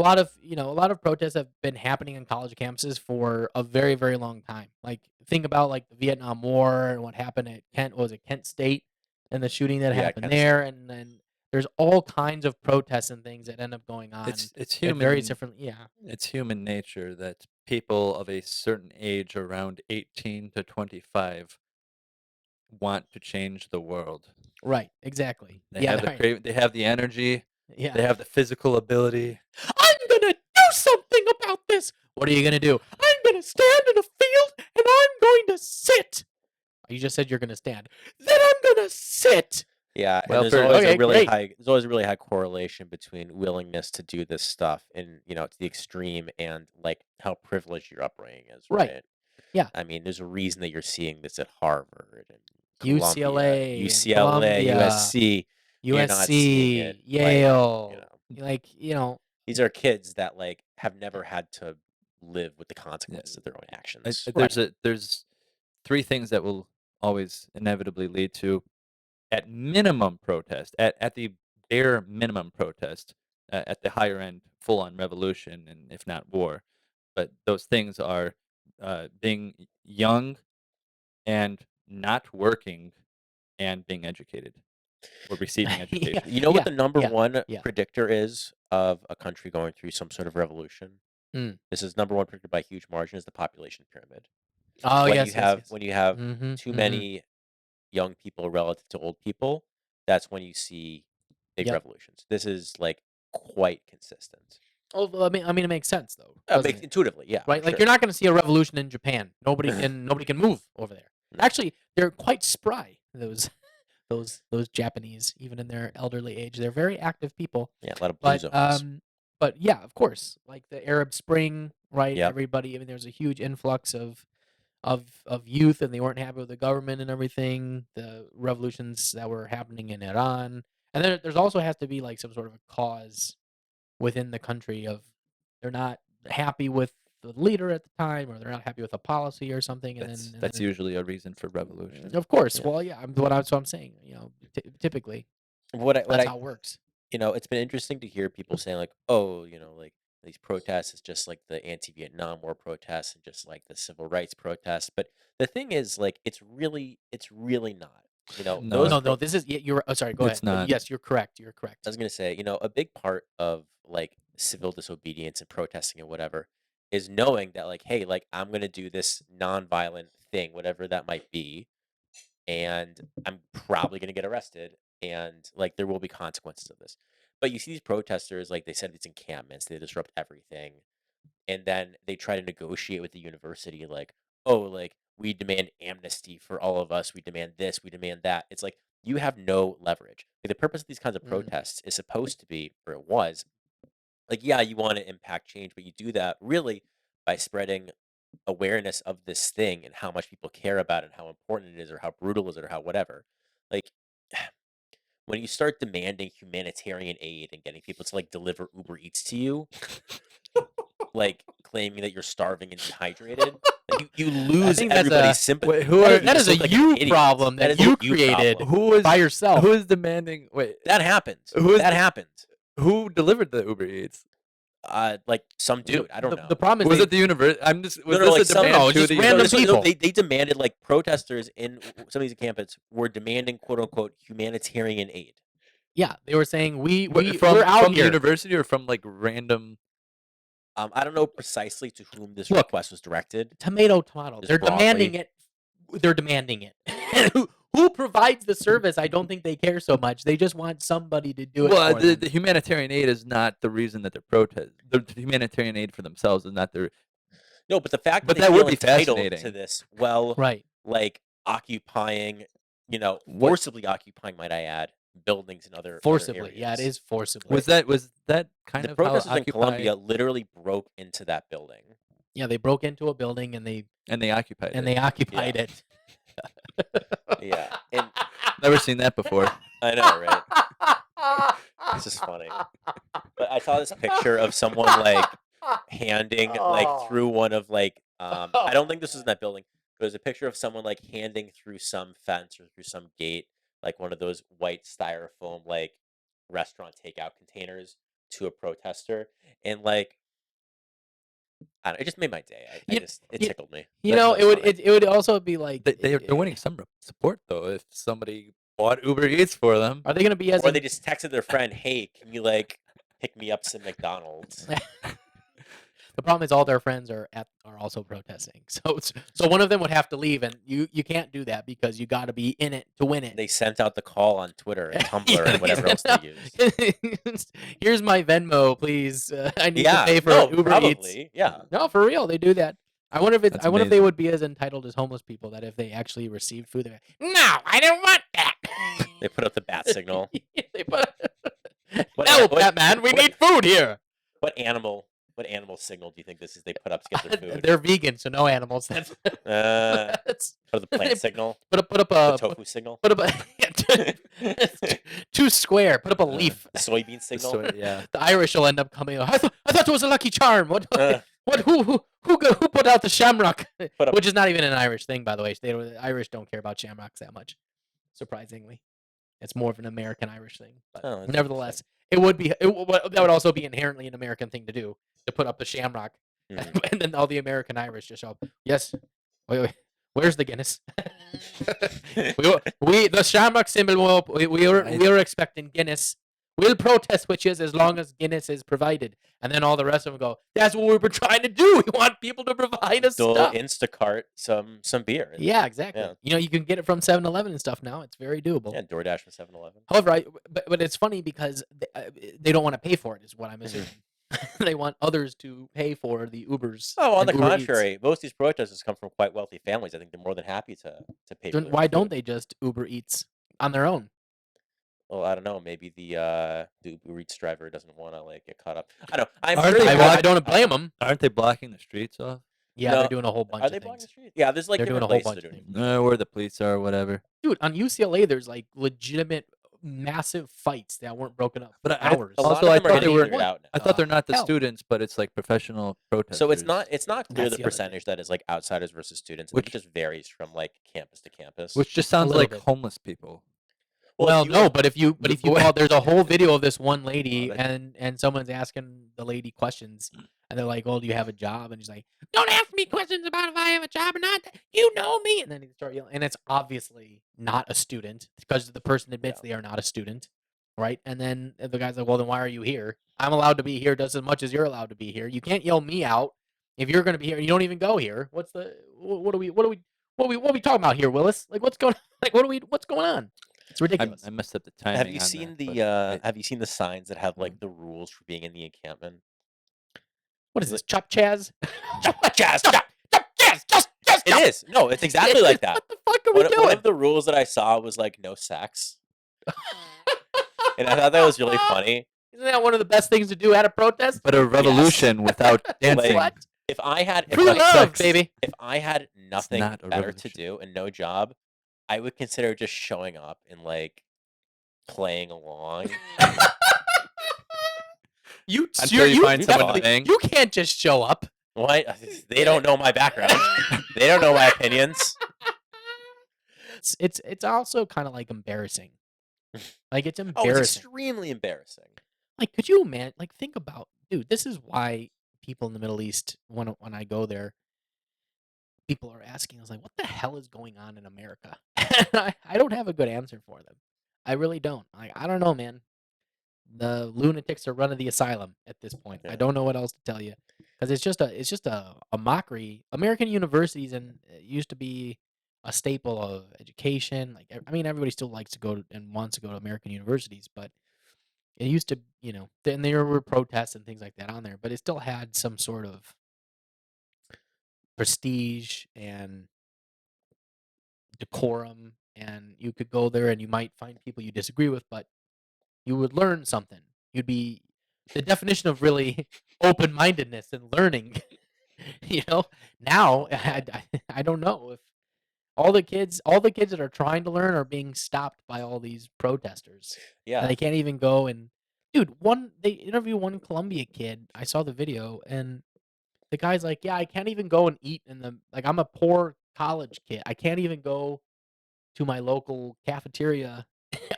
a lot of protests have been happening on college campuses for a very, very long time. Like, think about, like, the Vietnam War and what happened at Kent what was it, Kent State, and the shooting that Yeah, happened Kent State. there, and then there's all kinds of protests and things that end up going on It's at various human different yeah. it's human nature that people of a certain age around 18 to 25 want to change the world. Right, exactly. They Yeah, have the right. they have the energy, Yeah. they have the physical ability. "I'm gonna do something about this!" "What are you gonna do?" "I'm gonna stand in a field, and I'm going to sit!" "You just said you're gonna stand." "Then I'm gonna sit!" Yeah, and Well, there's for always a Okay, really great. high there's always a really high correlation between willingness to do this stuff and, to the extreme and, like, how privileged your upbringing is, Right. right? Yeah. I mean, there's a reason that you're seeing this at Harvard and Columbia, UCLA and UCLA, Columbia, USC. You're not seeing it, USC, like, Yale, like, these are kids that, like, have never had to live with the yeah, consequences of their own actions. there's there's three things that will always inevitably lead to at minimum protest, at the bare minimum protest, at the higher end, full on revolution, and if not war. But those things are being young and not working and being educated or receiving Yeah, You education. know what yeah, the number yeah, one yeah. predictor is of a country going through some sort of revolution? Mm. This is number one predicted by a huge margin is the population pyramid. Oh, When you yes, yes, have yes. when you have Mhm, too mhm. many young people relative to old people, that's when you see big Yep. revolutions. This is like quite consistent. Oh, well, it makes sense though, doesn't Makes it? intuitively, yeah, for Right? Like, sure. you're not gonna see a revolution in Japan. Nobody can move over there. No. Actually, they're quite spry, those those Japanese, even in their elderly age. They're very active people. Yeah, a lot of blue But, zones. yeah, of course, like the Arab Spring, right? Yep. Everybody I mean, there's a huge influx of youth, and they weren't happy with the government and everything, the revolutions that were happening in Iran. And then there's also has to be, like, some sort of a cause within the country of they're not happy with the leader at the time, or they're not happy with a policy or something, and That's then usually a reason for revolution. of course, Yeah. well, yeah, so I'm saying, typically, What that's I how it works. it's been interesting to hear people saying like, "Oh, like these protests is just like the anti-Vietnam War protests and just like the civil rights protests." But the thing is, like, it's really not. No, Those No, pro no, this is you're oh, sorry, go ahead. it's not. Yes, you're correct, you're I correct. was gonna say, a big part of like civil disobedience and protesting and whatever is knowing that like, hey, like I'm gonna do this nonviolent thing, whatever that might be, and I'm probably gonna get arrested, and like there will be consequences of this. But you see these protesters, like they set these encampments, they disrupt everything, and then they try to negotiate with the university, like, oh, like we demand amnesty for all of us, we demand this, we demand that. It's like you have no leverage. Like, the purpose of these kinds of Mm. protests is supposed to be, or it was, like, yeah, you want to impact change, but you do that really by spreading awareness of this thing and how much people care about it and how important it is or how brutal is it or how whatever. Like, when you start demanding humanitarian aid and getting people to like deliver Uber Eats to you, like claiming that you're starving and dehydrated, like you I lose think that's everybody's a sympathy. Wait, who that are is You that just is a look like an you idiot. problem That that is a you you created problem. who is by yourself. who is demanding? Wait, That happened. who is That happened. who delivered the Uber Eats? Like some dude. I don't The know. problem is Was they it the university? Was No, this like a some demand No, to just the random this was, university? people. they demanded like protesters in some of these campuses were demanding quote unquote humanitarian aid. Yeah, they were saying we're From out the here. university or from like random? I don't know precisely to whom this Look, request was directed. tomato. Just They're demanding broadly. it. They're demanding it. And who provides the service? I don't think they care so much. They just want somebody to do it Well, for them. the humanitarian aid is not the reason that they're protest. The humanitarian aid for themselves is not their. No, but the fact that But they that would feel be entitled to fascinating. this, well, Right. like occupying, What forcibly occupying, might I add, buildings in other Forcibly. Yeah, it areas. is forcibly. was that? Was that kind The of how protesters in Occupy Colombia literally broke into that building. Yeah, they broke into a building and and they occupied it? they occupied Yeah. it. Yeah. And Never seen that before. I know, right? This is funny. But I saw this picture of someone like handing like through one of like I don't think this was in that building. But it was a picture of someone like handing through some fence or through some gate, like one of those white styrofoam like restaurant takeout containers to a protester, and like I don't, it just made my day. I You, just it you, tickled me. you That, know, that was funny. it would also be like, They're winning some support though. If somebody bought Uber Eats for them, are they going to be as Or they just texted their friend, "Hey, can you like pick me up some McDonald's?" The problem is all their friends are also protesting. So one of them would have to leave, and you can't do that because you got to be in it to win it. They sent out the call on Twitter and Tumblr and whatever else they used. Here's my Venmo, please. I need to Yeah, pay for no, Uber Eats. probably, yeah. No, for real, they do that. I wonder if That's I wonder if they amazing. would be as entitled as homeless people, that if they actually received food, they're like, no, I don't want that. They put up the bat signal. They put, What help, what- Batman, we what- need food here. What animal signal do you think this is? They put up to get their food. They're vegan, so no animals. That's, Put up the plant signal. put up The a tofu signal. put up a too square. Put up a leaf. The soybean signal. Yeah. The Irish will end up coming. I thought it was a Lucky Charm. What? Uh. What? Who put out the shamrock? Put up- Which is not even an Irish thing, by the way. The Irish don't care about shamrocks that much. Surprisingly, it's more of an American Irish thing. But Oh, that's nevertheless, it would be. That would also be inherently an American thing to do, to put up the shamrock, Mhm. and then all the American Irish just show up. Yes. Wait. Where's the Guinness? we the shamrock symbol. We are expecting Guinness. We'll protest witches as long as Guinness is provided. And then all the rest of them go, that's what we were trying to do. We want people to provide us They'll stuff. Instacart some beer. Yeah, exactly. Yeah. You know, you can get it from 7-Eleven and stuff now. It's very doable. Yeah, DoorDash from 7-Eleven. However, but it's funny because they don't want to pay for it, is what I'm assuming. They want others to pay for the Ubers. Oh, on and the Uber Eats. contrary, most of these protesters come from quite wealthy families. I think they're more than happy to pay for Then their why food. don't they just Uber Eats on their own? Well, I don't know. Maybe the Uber Eats driver doesn't want to like get caught up. I don't. I'm Aren't sure they they I have- don't blame them. Aren't they blocking the streets off? Yeah, No, they're doing a whole bunch Are of they blocking the things. street? Yeah, there's like They're doing different a whole places bunch they're of doing. things. Where the police are, or whatever. Dude, on UCLA, there's like legitimate massive fights that weren't broken up for But hours. A lot Also, of I them are thought they getting were- figured out now. I thought they're not the hell. students, but it's like professional protesters. So it's not clear That's the the other percentage that is like outsiders versus students. I think Which- it just varies from like campus to campus. Which just sounds little like bit. homeless people. Well, if you- no, but if you Well- call, there's a whole video of this one lady, that- and someone's asking the lady questions, and they're like, "Well, do you have a job?" And she's like, "Don't ask me questions about if I have a job or not. You know me." And then they start yelling, and it's obviously not a student because the person admits they are not a student, right? And then the guy's like, "Well, then why are you here? I'm allowed to be here just as much as you're allowed to be here. You can't yell me out if you're going to be here and you don't even go here. What are we talking about here, Willis? Like, what's going on? It's ridiculous. I messed up the timing. have you on seen that, the but have you seen the signs that have like the rules for being in the encampment? What is this? Chop Chaz? Chaz, Chop Chaz! Just It is. No, it's exactly like that. What the fuck are we One doing? of the rules that I saw was like no sex, and I thought that was really funny. Isn't that one of the best things to do at a protest? But a revolution without dancing. Like, If I had True like, love, sex. baby. if I had nothing not a better to revolution. do and no job, I would consider just showing up and like playing along. Until you find someone definitely- playing. You can't just show up. What? They don't know my background. They don't know my opinions. It's also kind of like embarrassing. Like it's Oh, it's embarrassing. extremely embarrassing. Like, could you imagine? Like, think about, dude. This is why people in the Middle East, when I go there, people are asking us like, "What the hell is going on in America?" I don't have a good answer for them. I really don't. I don't know, man. The lunatics are running the asylum at this point. I Yeah. don't know what else to tell you, because it's just a mockery. American universities and it used to be a staple of education. Like, I mean, everybody still likes to go and wants to go to American universities, but it used to, then there were protests and things like that on there, but it still had some sort of prestige and decorum, and you could go there and you might find people you disagree with, but you would learn something. You'd be the definition of really open-mindedness and learning. Now I don't know if all the kids that are trying to learn are being stopped by all these protesters. Yeah. And they can't even go and they interview one Columbia kid. I saw the video, and the guy's like, "Yeah, I can't even go and eat I'm a poor college kid. I can't even go to my local cafeteria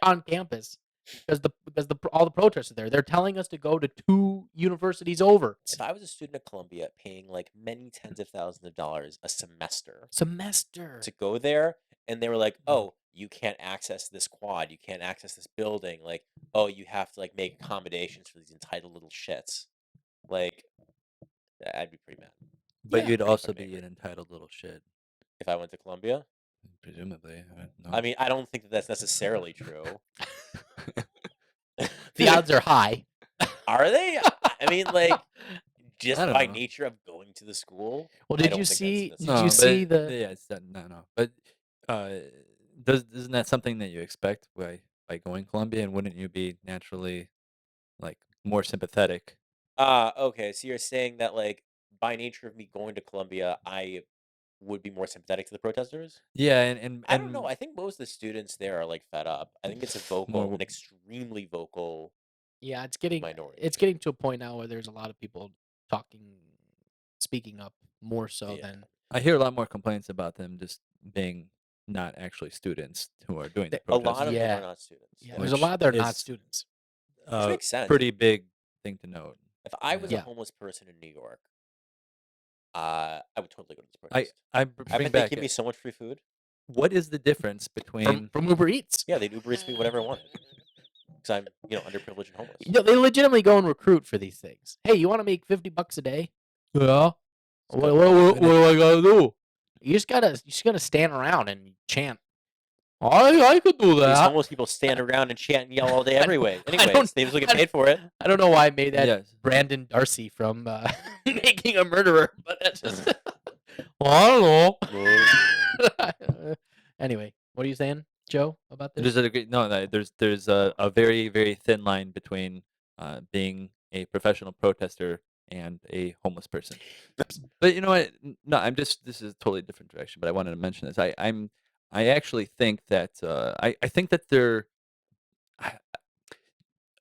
on campus because all the protests are there. They're telling us to go to 2 universities over. If I was a student at Columbia paying like many tens of thousands of dollars a semester Semester. to go there, and they were like, Mhm. "Oh, you can't access this quad, you can't access this building, like, oh, you have to like make accommodations for these entitled little shits." Like, I'd be pretty mad. But Yeah. you'd Pretty also fucking be angry. an entitled little shit, If I went to Columbia. presumably. I No. mean, I don't think that that's necessarily true. The odds are high. Are they? I mean, like, just I don't by know. nature of going to the school, Well, I did don't you think that's see necessarily did you No, true. see but the yeah, it's that no. But uh, isn't that something that you expect by going Columbia, and wouldn't you be naturally like more sympathetic? Okay, so you're saying that, like, by nature of me going to Columbia, I would be more sympathetic to the protesters? Yeah, and I don't know. I think most of the students there are like fed up. I think it's more an extremely vocal Yeah, minority. it's getting to a point now where there's a lot of people talking speaking up more so Yeah. than I hear a lot more complaints about them just being not actually students who are doing the A lot protests, of them are yeah. not students. Yeah, Yeah. there's a which lot that are not is students. Which a makes sense. pretty big thing to note. If I was a Yeah. homeless person in New York, I would totally go to this I protest. I bring bet they'd back give me so much free food. what is the difference between From Uber Eats. Yeah, they'd Uber Eats me whatever I wanted. Because I'm, underprivileged and homeless. You know, they legitimately go and recruit for these things. Hey, you want to make $50 a day? Yeah. Just What, go- what do I gotta do? You just gotta stand around and chant. I could do These that. homeless people stand around and chant and yell all day everyway. I don't- Anyways, they usually get paid for it. I don't know why I made that yes. Brandon Darcy from Making a Murderer, but that's just. Well, I don't know. Anyway, what are you saying, Joe, about this? There's a degree, no, there's a very very thin line between being a professional protester and a homeless person. But you know what? No, this is a totally different direction. But I wanted to mention this. I actually think that I think that they're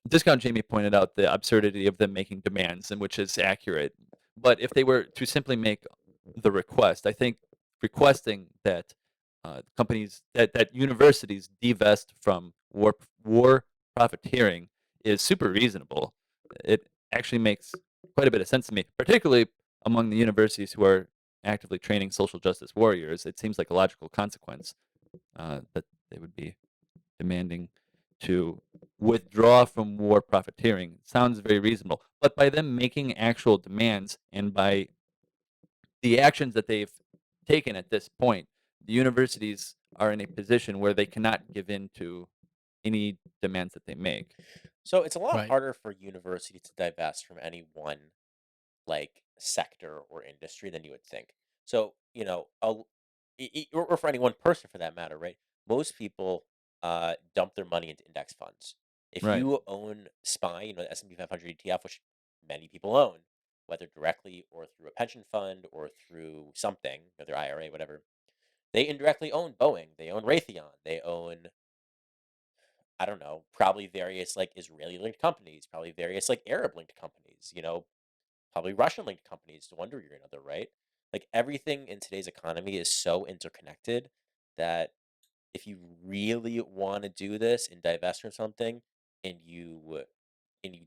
Discount Jamie pointed out the absurdity of them making demands, and which is accurate. But if they were to simply make the request, I think requesting that companies that universities divest from war profiteering is super reasonable. It actually makes quite a bit of sense to me, particularly among the universities who are actively training social justice warriors. It seems like a logical consequence that they would be demanding to withdraw from war profiteering. Sounds very reasonable. But by them making actual demands and by the actions that they've taken at this point, the universities are in a position where they cannot give in to any demands that they make. So it's a lot Right. harder for university to divest from any one like sector or industry than you would think. So, or for any one person for that matter, right? Most people dump their money into index funds. If Right. you own SPY, the S&P 500 ETF, which many people own, whether directly or through a pension fund or through something, their IRA, whatever, they indirectly own Boeing, they own Raytheon, they own, I don't know, probably various like Israeli linked companies, probably various like Arab linked companies, probably Russian linked companies to one degree or another, right? Like everything in today's economy is so interconnected that if you really want to do this and divest from something and you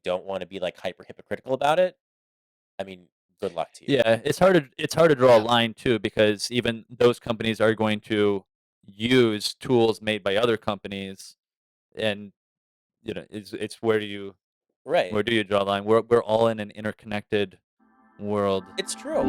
don't want to be like hyper hypocritical about it, I mean, good luck to you. Yeah, it's hard to draw a Yeah. line too, because even those companies are going to use tools made by other companies, and it's Right. where do you draw the line? We're all in an interconnected world. It's true.